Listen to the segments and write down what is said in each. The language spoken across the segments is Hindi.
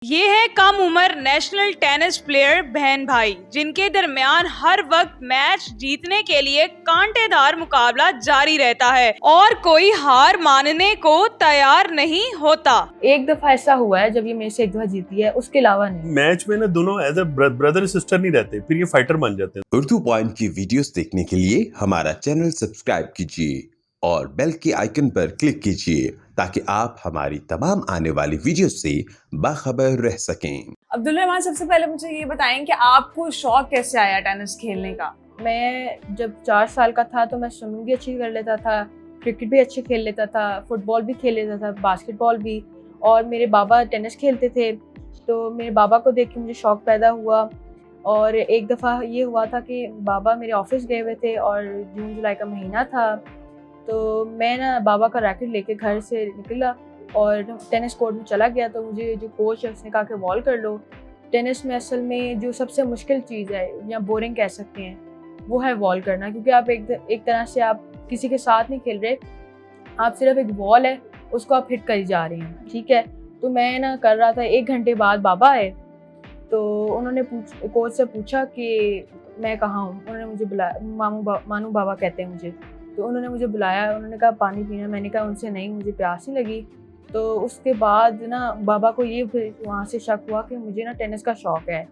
ये है कम उम्र नेशनल टेनिस प्लेयर बहन भाई, जिनके दरमियान हर वक्त मैच जीतने के लिए कांटेदार मुकाबला जारी रहता है और कोई हार मानने को तैयार नहीं होता। एक दफा ऐसा हुआ है जब ये मेरे से एक दफा जीती है, उसके अलावा नहीं। मैच में ना दोनों एज अ ब्रदर सिस्टर नहीं रहते, फिर ये फाइटर बन जाते हैं। उर्दू पॉइंट की वीडियोस देखने के लिए हमारा चैनल सब्सक्राइब कीजिए और बेल के आइकन पर क्लिक कीजिए ताकि आप हमारी तमाम आने वाली वीडियो से बाखबर रह सकें। अब्दुल रहमान, सबसे पहले मुझे ये बताएं कि आपको शौक कैसे आया टेनिस खेलने का? मैं जब 4 साल का था तो मैं स्विमिंग भी अच्छी कर लेता था, क्रिकेट भी अच्छे खेल लेता था, फुटबॉल भी खेल लेता था, बास्केटबॉल भी। और मेरे बाबा टेनिस खेलते थे तो मेरे बाबा को देख के मुझे शौक पैदा हुआ। और एक दफ़ा ये हुआ था कि बाबा मेरे ऑफिस गए हुए थे और जून जुलाई का महीना था, तो मैं ना बाबा का रैकेट लेके घर से निकला और टेनिस कोर्ट में चला गया। तो मुझे जो कोच है उसने कहा कि वॉल कर लो। टेनिस में असल में जो सबसे मुश्किल चीज़ है या बोरिंग कह सकते हैं वो है वॉल करना, क्योंकि आप एक तरह से आप किसी के साथ नहीं खेल रहे, आप सिर्फ एक वॉल है उसको आप हिट करी जा रहे हैं, ठीक है। तो मैं ना कर रहा था, 1 घंटे बाद बाबा आए तो उन्होंने कोच से पूछा कि मैं कहाँ हूँ। उन्होंने मुझे बुलाया, मानू बाबा कहते हैं मुझे, तो उन्होंने मुझे बुलाया। उन्होंने कहा पानी पीना, मैंने कहा उनसे नहीं, मुझे प्यास नहीं लगी। तो उसके बाद ना बाबा को ये फिर वहाँ से शक हुआ कि मुझे ना टेनिस का शौक है,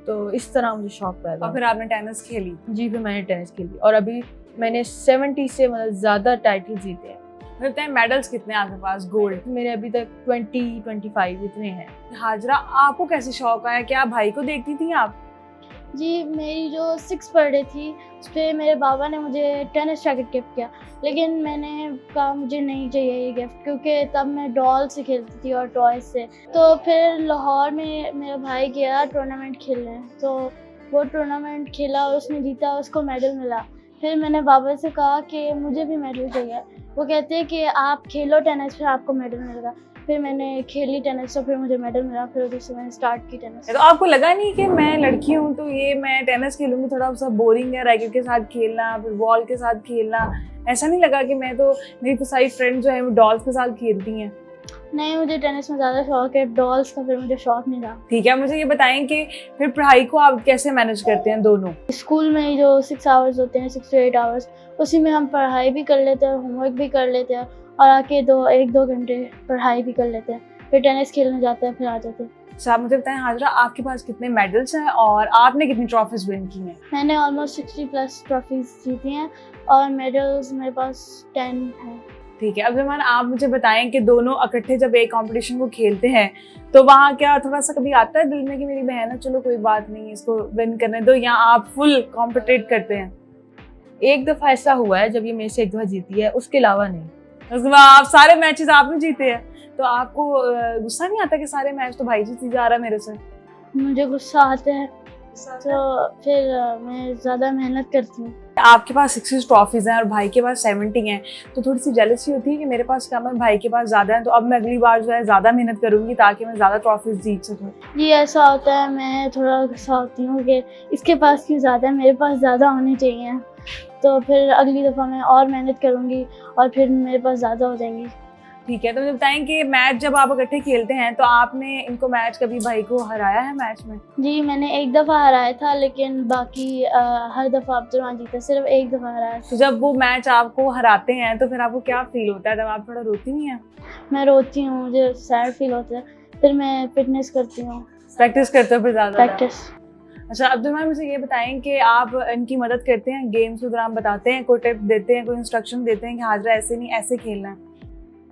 तो इस तरह मुझे शौक पैदा। और फिर आपने टेनिस खेली? जी, फिर मैंने टेनिस खेली और अभी मैंने 70 से मतलब ज़्यादा टाइटल जीते हैं। फिर मेडल्स कितने आपके पास गोल्ड? मेरे अभी तक 20-25 इतने हैं। हाजरा, आपको कैसे शौक आया? क्या भाई को देखती थी आप? जी, मेरी जो 6th बर्थडे थी उस पर मेरे बाबा ने मुझे टेनिस रैकेट गिफ्ट किया, लेकिन मैंने कहा मुझे नहीं चाहिए ये गिफ्ट, क्योंकि तब मैं डॉल से खेलती थी और टॉय से। तो फिर लाहौर में मेरा भाई गया टूर्नामेंट खेलने, तो वो टूर्नामेंट खेला और उसने जीता, उसको मेडल मिला। फिर मैंने बाबा से कहा कि मुझे भी मेडल चाहिए। वो कहते हैं कि आप खेलो टेनिस, फिर आपको मेडल मिलेगा। फिर मैंने खेली टेनिस तो फिर मुझे मेडल मिला, फिर उधर से मैंने स्टार्ट की टेनिस। तो आपको लगा नहीं कि मैं लड़की हूँ तो ये मैं टेनिस खेलूंगी, थोड़ा सा बोरिंग है रैकेट के साथ खेलना, फिर बॉल के साथ खेलना? ऐसा नहीं लगा कि मेरी तो सारी फ्रेंड जो है वो डॉल्स के साथ खेलती हैं? नहीं, मुझे टेनिस में ज़्यादा शौक है, डॉल्स का फिर मुझे शौक नहीं रहा। ठीक है, मुझे ये बताएं कि फिर पढ़ाई को आप कैसे मैनेज करते हैं दोनों? स्कूल में जो 6 आवर्स होते हैं, 6 to 8 आवर्स, उसी में हम पढ़ाई भी कर लेते हैं, होमवर्क भी कर लेते हैं और आके 1-2 घंटे पढ़ाई भी कर लेते हैं, फिर टेनिस खेलने जाते हैं, फिर आ जाते हैं। अच्छा, आप मुझे बताएं हाजरा, आपके पास कितने मेडल्स हैं और आपने कितनी ट्रॉफीज विन की हैं? मैंने ऑलमोस्ट 60+ ट्रॉफीज जीती हैं और मेडल्स मेरे पास 10 हैं। ठीक है, अब रहमान, आप मुझे बताएं कि दोनों इकट्ठे जब एक कंपटीशन को खेलते हैं तो वहाँ क्या थोड़ा सा कभी आता है दिल में कि मेरी बहन है, चलो कोई बात नहीं, इसको विन करने दो, या आप फुल कॉम्पिटेट करते हैं? एक दफ़ा ऐसा हुआ है जब ये मेरे से एक दफ़ा जीती है, उसके अलावा नहीं। उसके बाद आप सारे मैचेस आपने जीते हैं, तो आपको गुस्सा नहीं आता कि सारे मैच तो भाई जीती जा रहा है मेरे से? मुझे गुस्सा आता है तो फिर मैं ज़्यादा मेहनत करती हूँ। आपके पास 60 ट्रॉफीज हैं और भाई के पास 70 हैं, तो थोड़ी सी जेलसी होती है कि मेरे पास कम है, भाई के पास ज़्यादा है, तो अब मैं अगली बार जो है ज़्यादा मेहनत करूँगी ताकि मैं ज़्यादा ट्रॉफीज जीत सकूँ? जी, ऐसा होता है, मैं थोड़ा गुस्सा होती हूँ कि इसके पास क्यों ज़्यादा है, मेरे पास ज़्यादा होने चाहिए। तो फिर अगली दफ़ा मैं और मेहनत करूँगी और फिर मेरे पास ज़्यादा हो जाएंगी। ठीक है, तो मुझे बताएं कि मैच जब आप इकट्ठे खेलते हैं तो आपने इनको मैच कभी भाई को हराया है मैच में? जी, मैंने एक दफ़ा हराया था, लेकिन बाकी हर दफ़ा अब्दुल जीता, सिर्फ एक दफ़ा हराया। तो जब वो मैच आपको हराते हैं तो फिर आपको क्या फील होता है? तब आप थोड़ा रोती नहीं हैं? मैं रोती हूँ, मुझे सैड फील होता है, फिर मैं फिटनेस करती हूँ, प्रैक्टिस करते हो फिर ज़्यादा? प्रैक्टिस। अच्छा अब्दुल भाई, मुझे ये बताएं कि आप इनकी मदद करते हैं गेम्स के दौरान, बताते हैं, कोई टिप देते हैं, कोई इंस्ट्रक्शन देते हैं कि हाजरा ऐसे नहीं ऐसे खेलना है?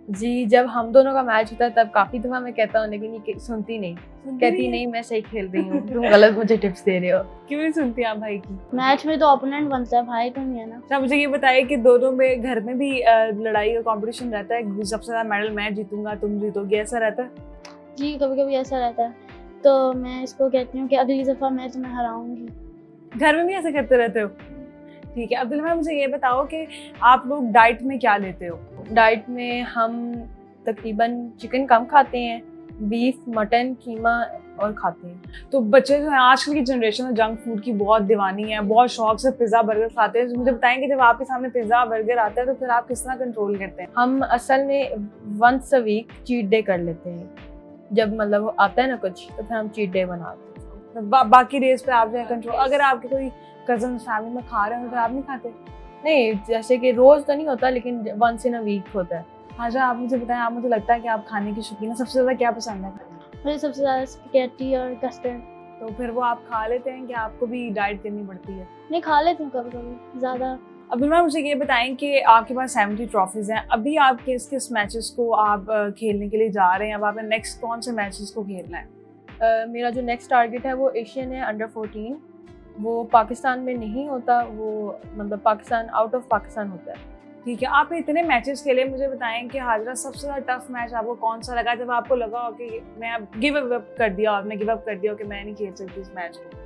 जी, जब हम दोनों का मैच होता है तब काफ़ी दफ़ा मैं कहता हूँ, लेकिन ये सुनती नहीं, कहती नहीं मैं सही खेल रही हूँ, तुम गलत मुझे टिप्स दे रहे हो। क्यों नहीं सुनती आप भाई की? मैच में तो ओपोनेंट बनता है, भाई तो नहीं है ना। अच्छा, मुझे ये बताइए कि दोनों में घर में भी लड़ाई और कंपटीशन रहता है, सबसे ज़्यादा मेडल मैं जीतूंगा, तुम जीतोगी, ऐसा रहता है? जी, कभी कभी ऐसा रहता है, तो मैं इसको कहती हूँ कि अगली दफ़ा मैं तुम्हें हराऊंगी। घर में भी ऐसे करते रहते हो? ठीक है, अब्दुल भाई मुझे ये बताओ कि आप लोग डाइट में क्या लेते हो? डाइट में हम तकरीबन चिकन कम खाते हैं, बीफ, मटन, कीमा और खाते हैं। तो बच्चे जो हैं आजकल की जनरेशन में जंक फूड की बहुत दीवानी है, बहुत शौक से पिज़्ज़ा बर्गर खाते हैं, तो मुझे बताएं कि जब आपके सामने पिज़्ज़ा बर्गर आता है तो फिर आप किस तरह कंट्रोल करते हैं? हम असल में once a week cheat day कर लेते हैं, जब मतलब वो आता है ना कुछ, तो फिर हम चीट डे बनाते हैं। बाकी डेज पे आप जो है कंट्रोल, अगर आपके कोई कजन फैमिली में खा रहे हो तो आप नहीं खाते? नहीं, जैसे कि रोज तो नहीं होता, लेकिन वंस इन अ वीक होता है। अच्छा, आप मुझे बताएं, आप मुझे लगता है कि आप खाने की शौकीन है, सबसे ज़्यादा क्या पसंद है? मुझे सबसे ज़्यादा स्पैगेटी और कस्टर्ड। तो फिर वो आप खा लेते हैं कि आपको भी डाइट करनी पड़ती है? नहीं, खा लेती हूँ कभी कभी ज़्यादा। अब्दुल मैम, मुझे ये बताएं कि आपके पास 70 ट्रॉफीज हैं, अभी आप किस किस मैचेस को आप खेलने के लिए जा रहे हैं? अब आपने नेक्स्ट कौन से मैचेस को खेलना है? मेरा जो नेक्स्ट टारगेट है वो एशियन है, अंडर 14। वो पाकिस्तान में नहीं होता, वो मतलब पाकिस्तान, आउट ऑफ पाकिस्तान होता है। ठीक है, आपने इतने मैचेस खेले, मुझे बताएं कि हाजरा सबसे ज़्यादा टफ मैच आपको कौन सा लगा, जब आपको लगा हो कि मैं अब गिव अप कर दिया, आपने गिव अप कर दिया कि मैं नहीं खेल सकती इस मैच को?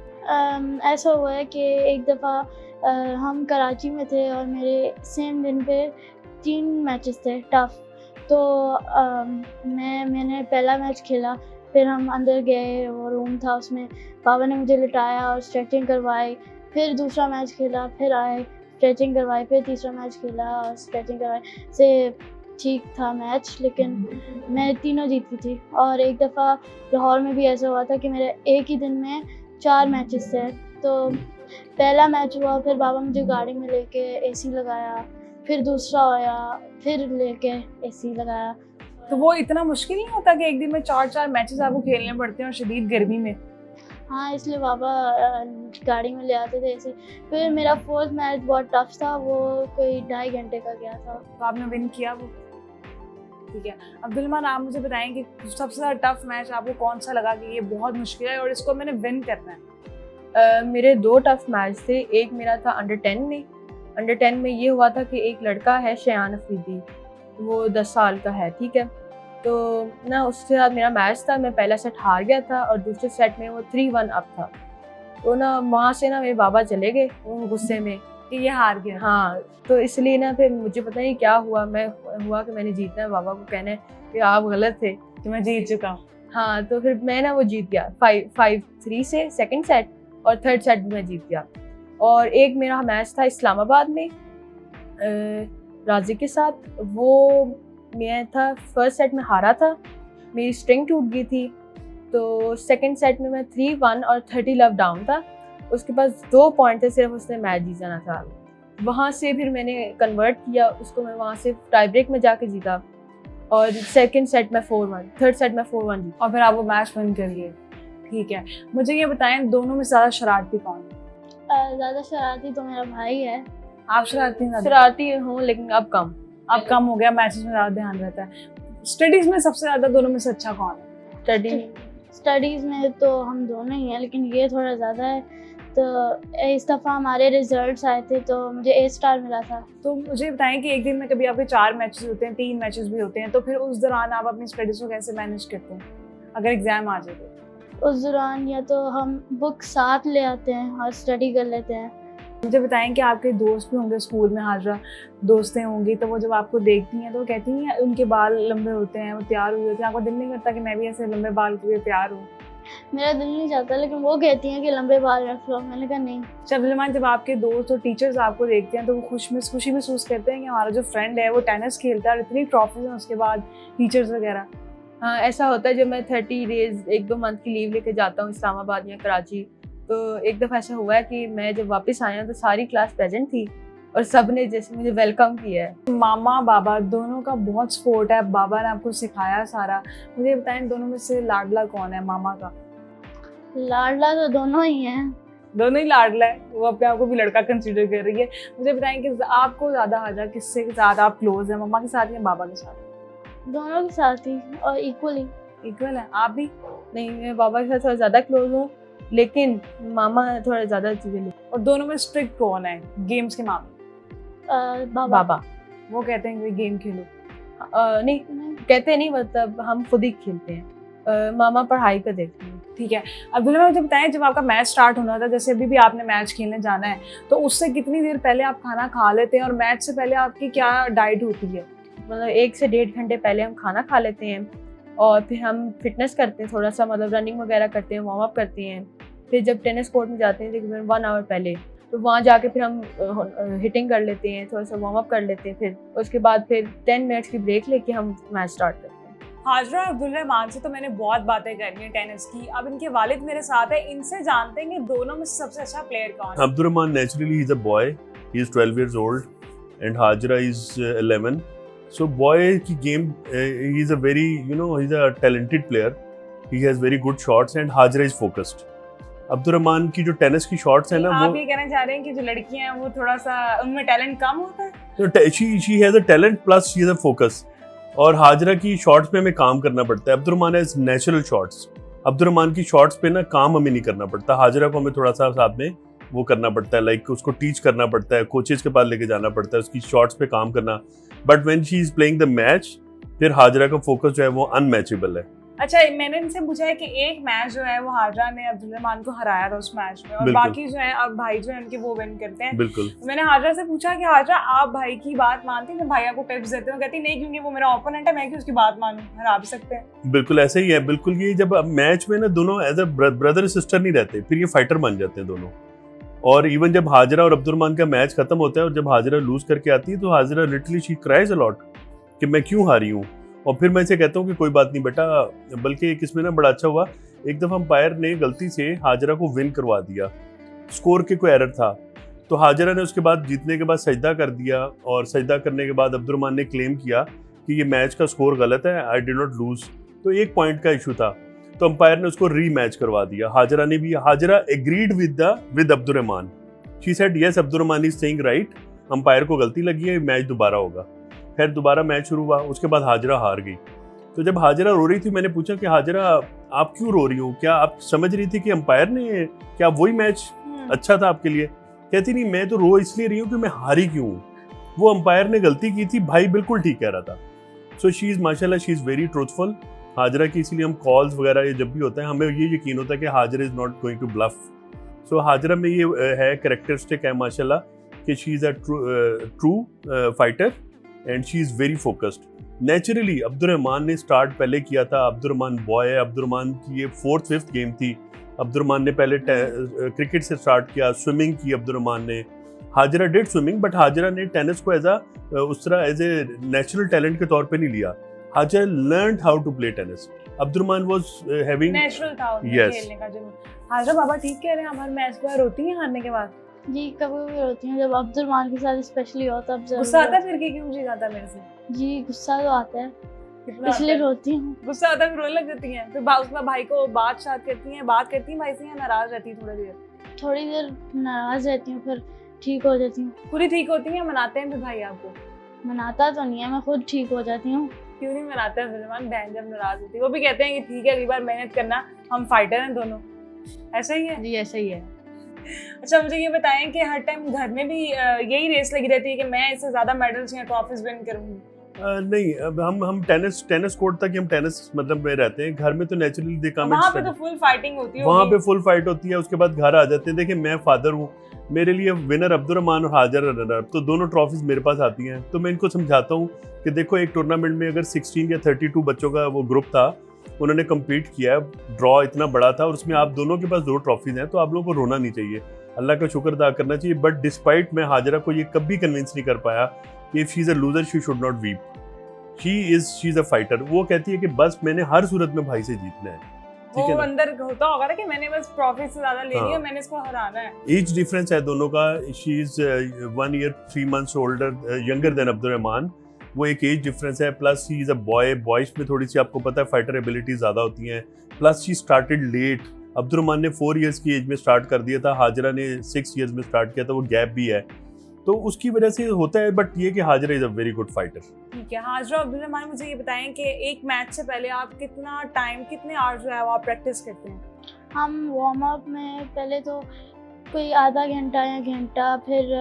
ऐसा हुआ है कि एक दफ़ा हम कराची में थे और मेरे सेम दिन पे 3 मैचेस थे टफ। तो मैंने पहला मैच खेला, फिर हम अंदर गए, वो रूम था, उसमें पापा ने मुझे लिटाया और स्ट्रेचिंग करवाई। फिर दूसरा मैच खेला, फिर आए, स्ट्रेचिंग करवाई, फिर तीसरा मैच खेला और स्ट्रेचिंग करवाई। से ठीक था मैच, लेकिन मैं तीनों जीती थी। और एक दफ़ा लाहौर में भी ऐसा हुआ था कि मेरे एक ही दिन में 4 मैचेस थे। तो पहला मैच हुआ, फिर बाबा मुझे गाड़ी में लेके एसी लगाया, फिर दूसरा होया, फिर लेके एसी लगाया। तो वो इतना मुश्किल नहीं होता कि एक दिन में 4-4 मैचेस आपको खेलने पड़ते हैं और शदीद गर्मी में? हाँ, इसलिए बाबा गाड़ी में ले आते थे ऐसे। फिर मेरा 4th मैच बहुत टफ था, वो कोई 2.5 घंटे का गया था। तो आपने विन किया वो? ठीक है, अब्दुल मान, आप मुझे बताएं कि सबसे ज़्यादा टफ मैच आपको कौन सा लगा कि ये बहुत मुश्किल है और इसको मैंने विन करना है? मेरे 2 टफ मैच थे। एक मेरा था अंडर 10 में। अंडर 10 में ये हुआ था कि एक लड़का है शयान अफरीदी, वो 10 साल का है, ठीक है। तो ना उसके साथ मेरा मैच था, मैं पहला सेट हार गया था और दूसरे सेट में वो 3-1 अप था। तो ना वहाँ से ना मेरे बाबा चले गए वो गुस्से में कि ये हार गया। हाँ, तो इसलिए ना फिर मुझे पता नहीं क्या हुआ, कि मैंने जीतना है, बाबा को कहना है कि आप गलत थे कि मैं जीत चुका हूँ। हाँ, तो फिर मैं ना वो जीत गया 5-3 से सेकंड सेट, और थर्ड सेट भी मैं जीत गया। और एक मेरा मैच था इस्लामाबाद में राजी के साथ, वो मैं था फर्स्ट सेट में हारा था, मेरी स्ट्रिंग टूट गई थी। तो सेकंड सेट में मैं 3-1 और 30 लव डाउन था, उसके पास 2 पॉइंट थे सिर्फ, उसने मैच जीत जाना था। वहाँ से फिर मैंने कन्वर्ट किया उसको, मैं वहाँ से टाई ब्रेक में जाके जीता और सेकंड सेट में 4-1, थर्ड सेट में 4-1 जीता और फिर आप वो मैच विन कर लिए। ठीक है, मुझे ये बताएं, दोनों में ज़्यादा शरारती कौन है? ज़्यादा शरारती तो मेरा भाई है। आप शरारती? शरारती हूँ, लेकिन अब कम हो गया, मैचेस में ज़्यादा ध्यान रहता है। स्टडीज़ में सबसे ज़्यादा दोनों में से अच्छा कौन है? स्टडीज़ में तो हम दोनों ही हैं, लेकिन ये थोड़ा ज़्यादा है। तो इस दफ़ा हमारे रिजल्ट्स आए थे तो मुझे A स्टार मिला था। तो मुझे बताएं कि एक दिन में कभी आपके 4 मैचेस होते हैं, 3 मैचेस भी होते हैं, तो फिर उस दौरान आप अपनी स्टडीज़ को कैसे मैनेज करते हैं अगर एग्ज़ाम आ जाए तो? उस दौरान या तो हम बुक साथ ले आते हैं और स्टडी कर लेते हैं। मुझे बताएं कि आपके दोस्त भी होंगे स्कूल में, हाजरा दोस्तें होंगी, तो वो जब आपको देखती हैं तो वो कहती हैं उनके बाल लंबे होते हैं, वो तैयार हुए होते हैं, आपको दिल नहीं करता कि मैं भी ऐसे लंबे बाल के लिए तैयार हूँ? मेरा दिल नहीं चाहता, लेकिन वो कहती हैं कि लंबे बाल रख लो। मैंने कहा नहीं। जब आपके दोस्त और टीचर्स आपको देखते हैं तो वो खुशी महसूस करते हैं कि हमारा जो फ्रेंड है वो टेनिस खेलता है और इतनी ट्रॉफीज हैं उसके बाद, टीचर्स वगैरह? हाँ, ऐसा होता है। जब मैं 30 डेज 1-2 मंथ की लीव लेके जाता हूँ इस्लामाबाद या कराची, तो एक दफ़ा ऐसा हुआ है कि मैं जब वापस आया तो सारी क्लास प्रेजेंट थी और सब ने जैसे मुझे वेलकम किया है। मामा बाबा दोनों का बहुत सपोर्ट है, बाबा ने आपको सिखाया सारा। मुझे बताएं, दोनों में से लाडला कौन है मामा का? लाडला तो दोनों ही हैं। दोनों ही लाडला है, वो अपने आप को भी लड़का कंसीडर कर रही है। मुझे बताएं कि आपको ज़्यादा हाजरा किससे के साथ आप क्लोज हैं, मम्मा के साथ या बाबा के साथ? दोनों के साथ ही और इक्वल है। आप भी? नहीं, मैं बाबा के साथ थोड़ा ज़्यादा क्लोज हूँ, लेकिन मामा थोड़ा ज़्यादा चीज़ें ले। और दोनों में स्ट्रिक्ट कौन है गेम्स के मामले? बाबा। वो कहते हैं कि गेम खेलो? नहीं कहते नहीं, मतलब हम खुद ही खेलते हैं। मामा पढ़ाई का देखते हैं। ठीक है, अब्दुल्ला मुझे बताएं, जब आपका मैच स्टार्ट होना था, जैसे अभी भी आपने मैच खेलने जाना है, तो उससे कितनी देर पहले आप खाना खा लेते हैं और मैच से पहले आपकी क्या डाइट होती है? मतलब 1 से 1.5 घंटे पहले हम खाना खा लेते हैं और फिर हम फिटनेस करते हैं थोड़ा सा, मतलब रनिंग वगैरह करते हैं, वार्म अप करते हैं। फिर जब टेनिस कोर्ट में जाते हैं तकरीबन 1 आवर पहले, तो वहाँ जाके फिर हम हिटिंग कर लेते हैं, थोड़ा सा वार्म अप कर लेते हैं। फिर उसके बाद फिर 10 मिनट्स की ब्रेक लेके हम मैच स्टार्ट करते हैं। हाजरा और अब्दुल रहमान से तो मैंने बहुत बातें करनी है टेनिस की। अब इनके वालिद मेरे साथ है, इनसे जानते हैं कि दोनों में सबसे अच्छा प्लेयर कौन है। Abdur Rahman naturally he's a boy. He is 12 years old and Hajra is 11. So boy की game he is a very he's a talented player. He has very good shots and Hajra is focused. Abdul Rahman की जो टेनिस की शॉट्स है ना आप वो ये कहना चाह रहे हैं कि जो लड़कियां हैं वो थोड़ा सा उनमें टैलेंट कम होता है? तो she has a talent plus she has a focus. और हाजरा की शॉट्स पे हमें काम करना पड़ता है। Abdul Rahman has natural shots. Abdul Rahman की शॉट्स पे ना काम हमें नहीं करना पड़ता। हाजरा को हमें थोड़ा सा साथ में वो करना पड़ता है, लाइक उसको टीच करना पड़ता है, कोचेस के पास लेके जाना पड़ता है, उसकी शॉट्स पे काम करना। But when she is playing the match, फिर हाजरा का फोकस जो है वो अनमैचेबल है। अच्छा, मैंने इनसे पूछा है कि एक मैच जो है वो हाजरा ने अब्दुल रहमान को हराया था उस मैच में, और बिल्कुल। बाकी जो है अब भाई जो है उनके वो विन करते हैं। बिल्कुल। मैंने हाजरा से पूछा कि हाजरा आप भाई की बात मानती हैं? भाई आपको टिप्स देते हो? कहती नहीं, क्योंकि वो मेरा ओपोनेंट है, मैं क्यों उसकी बात मानूं, हरा भी सकते हैं। बिल्कुल ऐसे ही है। बिल्कुल ये जब मैच में ना दोनों एज अ ब्रदर सिस्टर नहीं रहते, फिर ये फाइटर बन जाते हैं दोनों। और इवन जब हाजरा और अब्दुल रहमान का मैच खत्म होता है और जब हाजरा लूज करके आती है तो Hajra literally she cries a lot कि मैं क्यों हारी हूँ। और फिर मैं इसे कहता हूँ कि कोई बात नहीं बेटा, बल्कि एक इसमें ना बड़ा अच्छा हुआ, एक दफ़ा अंपायर ने गलती से हाजरा को विन करवा दिया, स्कोर के कोई एरर था, तो हाजरा ने उसके बाद जीतने के बाद सजदा कर दिया, और सजदा करने के बाद अब्दुल रहमान ने क्लेम किया कि ये मैच का स्कोर गलत है, आई डिड नॉट लूज, तो एक पॉइंट का इशू था, तो अंपायर ने उसको री मैच करवा दिया। हाजरा ने भी, Hajra agreed with Abdul Rahman, she said yes Abdul Rahman is saying right, umpire को गलती लगी है, मैच दोबारा होगा। फिर दोबारा मैच शुरू हुआ, उसके बाद हाजरा हार गई। तो जब हाजरा रो रही थी, मैंने पूछा कि हाजरा आप क्यों रो रही हो, क्या आप समझ रही थी कि अंपायर ने, क्या वही मैच अच्छा था आपके लिए? कहती नहीं, मैं तो रो इसलिए रही हूँ कि मैं हारी क्यों हूँ, वो अंपायर ने गलती की थी, भाई बिल्कुल ठीक कह रहा था। सो शी इज़ माशाल्लाह she is very truthful Hajra की, इसीलिए हम कॉल्स वगैरह ये जब भी होता है हमें ये यकीन होता है कि Hajra is not going to bluff. So Hajra में ये है कैरेक्टरिस्टिक है माशाल्लाह कि she is a true fighter and she is very focused. Naturally Abdul Rahman ने स्टार्ट पहले किया था, अब्दुल रहमान बॉय है, अब्दुल रहमान की ये 4th-5th गेम थी। अब्दुल रहमान ने पहले क्रिकेट से स्टार्ट किया, स्विमिंग की अब्दुल रहमान ने, Hajra did swimming, but Hajra ने टेनिस को उस तरह एज ए नेचुरल टैलेंट के तौर पे नहीं लिया। Hajra learned how to play tennis, Abdul Rahman was having natural था उनके Yes. खेलने का जुनून। हाजरा बाबा ठीक कह रहे हैं, हमारे मैच पर रोती हैं हारने के बाद? जी कभी भी होती हैं, जब अब्दुल रहमान के साथ स्पेशली हो तब जरूर गुस्सा आता है होता फिर कि क्यों जीता था मेरे से? है। जी गुस्सा तो आता है, कितना इसलिए आता है? रोती हूँ। गुस्सा आता है फिर रोने लग जाती हैं? फिर उसमें भाई को बात करती हैं भाई से, या नाराज रहती हैं थोड़ी देर? थोड़ी देर नाराज रहती हूँ, फिर ठीक हो जाती हूँ। पूरी ठीक होती हैं, मनाते हैं फिर भाई आपको? मनाता तो नहीं है, मैं खुद ठीक हो जाती हूँ। क्यों नहीं मनाते हैं फिर बहन जब नाराज होती है? वो भी कहते हैं कि ठीक है, अगली बार मेहनत करना, हम फाइटर हैं दोनों, ऐसा ही है? जी ऐसा ही है। अच्छा, मुझे ये बताएं कि हर टाइम घर में भी यही रेस लगी रहती है कि मैं इससे ज्यादा मेडल्स या ट्रॉफीज विन करूंगी? नहीं, अब हम टेनिस कोर्ट तक ही हम टेनिस मतलब में रहते हैं। घर में तो नेचुरली दे कम वहाँ पे तो फुल फाइटिंग होती है। वहाँ पे फुल फाइट होती है, उसके बाद घर आ जाते हैं। देखिए मैं फादर हूँ, मेरे लिए विनर अब्दुल रहमान और हाजरा रनर अप, तो दोनों ट्रॉफीज मेरे पास आती हैं। तो मैं इनको समझाता हूँ कि देखो एक टूर्नामेंट में अगर 16 या 32 बच्चों का वो ग्रुप था, उन्होंने कम्पीट किया है, ड्रॉ इतना बड़ा था और उसमें आप दोनों के पास 2 ट्रॉफीज हैं, तो आप लोगों को रोना नहीं चाहिए, अल्लाह का शुक्र अदा करना चाहिए। बट डिस्पाइट मैं हाजरा को ये कभी कन्विंस नहीं कर पाया कि if she is a loser she should not weep, she is a fighter. वो कहती है कि बस मैंने हर सूरत में भाई से जीतना है, ठीक है वो ना? अंदर होता होगा ना कि मैंने बस ट्रॉफी से ज्यादा लेनी है, मैंने इसको हराना है। एज डिफरेंस है दोनों का, she is 1 year 3 months older younger than Abdul Rahman, वो एक एज डिफरेंस है। Plus she is a boy, boys में थोड़ी सी आपको पता है फाइटर एबिलिटी ज्यादा होती हैं। Plus she started late, Abdul Rahman ने 4 years की एज में स्टार्ट कर दिया था, हाजरा ने 6 years में स्टार्ट किया था, वो गैप भी है, तो उसकी वजह से होता है। बट ये कि Hajra is a very good fighter. ठीक है, हाजरा अब्दुल रहमान, मुझे ये बताएं कि एक मैच से पहले आप कितना टाइम, कितने आवर्स जो है वो आप प्रैक्टिस करते हैं? हम वार्म अप में पहले तो कोई आधा घंटा या घंटा, फिर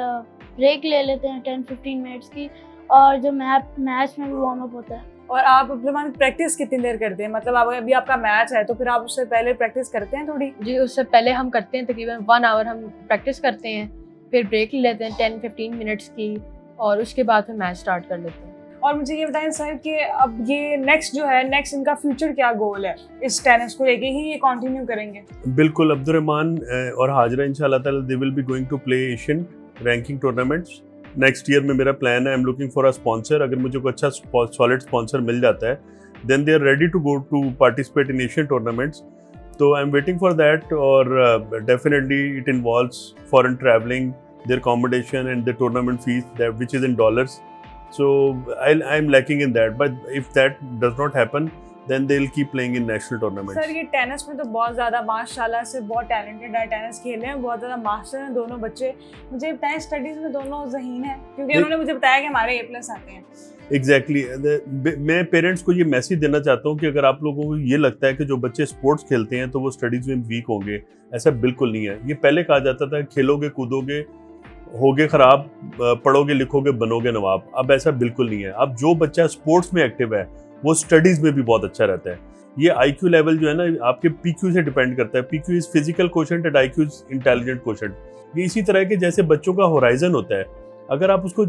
ब्रेक ले लेते हैं 10-15 मिनट्स की, और जो मैच में भी वार्म अप होता है। और आप अब्दुल रहमान प्रैक्टिस कितनी देर करते हैं? मतलब आप अभी आपका मैच है तो फिर आप उससे पहले प्रैक्टिस करते हैं थोड़ी? जी उससे पहले हम करते हैं तकरीबन 1 hour हम प्रैक्टिस करते हैं, फिर ब्रेक ले लेते हैं 10-15 मिनट्स की, और उसके बाद फिर मैच स्टार्ट कर लेते हैं। और मुझे ये बताएं सर कि अब ये नेक्स्ट इनका फ्यूचर क्या गोल है? इस टेनिस को लेके ही ये कंटिन्यू करेंगे? बिल्कुल, अब्दुल रहमान और हाजरा इंशाल्लाह ताला they will be going to play Asian ranking tournaments next year में। मेरा प्लान है, I am looking for a sponsor. अगर मुझे कोई अच्छा सॉलिड स्पॉन्सर मिल जाता है then they are ready to go to participate in Asian tournaments. So I'm waiting for that, or definitely it involves foreign traveling, their accommodation and the tournament fees, that which is in dollars. So I'm lacking in that. But if that does not happen, then they'll keep playing in national tournaments. Sir ये टेनिस में तो बहुत ज़्यादा माशाल्लाह से बहुत टैलेंटेड है, टेनिस खेले हैं, बहुत ज़्यादा मास्टर हैं दोनों बच्चे। मुझे बताएं स्टडीज़ में दोनों ज़हीन हैं, क्योंकि उन्होंने मुझे बताया कि हमारे A+ आते हैं। एग्जैक्टली मैं पेरेंट्स को ये मैसेज देना चाहता हूँ कि अगर आप लोगों को ये लगता है कि जो बच्चे स्पोर्ट्स खेलते हैं तो वो स्टडीज़ में वीक होंगे, ऐसा बिल्कुल नहीं है। ये पहले कहा जाता था खेलोगे कूदोगे होगे खराब, पढ़ोगे लिखोगे बनोगे नवाब। अब ऐसा बिल्कुल नहीं है। अब जो बच्चा स्पोर्ट्स में एक्टिव है वो स्टडीज़ में भी बहुत अच्छा रहता है। ये IQ लेवल जो है ना आपके PQ से डिपेंड करता है। PQ is physical quotient and IQ is intelligent quotient. ये इसी तरह के जैसे बच्चों का होराइजन होता है, अगर आप उसको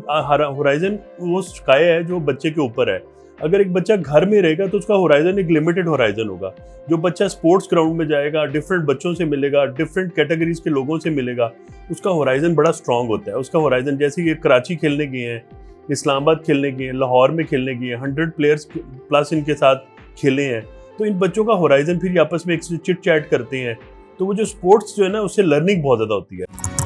होराइजन वो स्काई है जो बच्चे के ऊपर है। अगर एक बच्चा घर में रहेगा तो उसका होराइजन एक लिमिटेड होराइजन होगा। जो बच्चा स्पोर्ट्स ग्राउंड में जाएगा, डिफरेंट बच्चों से मिलेगा, डिफरेंट कैटेगरीज के लोगों से मिलेगा, उसका होराइजन बड़ा स्ट्रांग होता है। उसका होराइजन जैसे ये कराची खेलने गए हैं, इस्लामाबाद खेलने गए हैं, लाहौर में खेलने गए हैं, 100 प्लेयर्स प्लस इनके साथ खेले हैं, तो इन बच्चों का होराइजन फिर आपस में एक चिट चैट करते हैं, तो वो जो स्पोर्ट्स जो है ना उससे लर्निंग बहुत ज़्यादा होती है।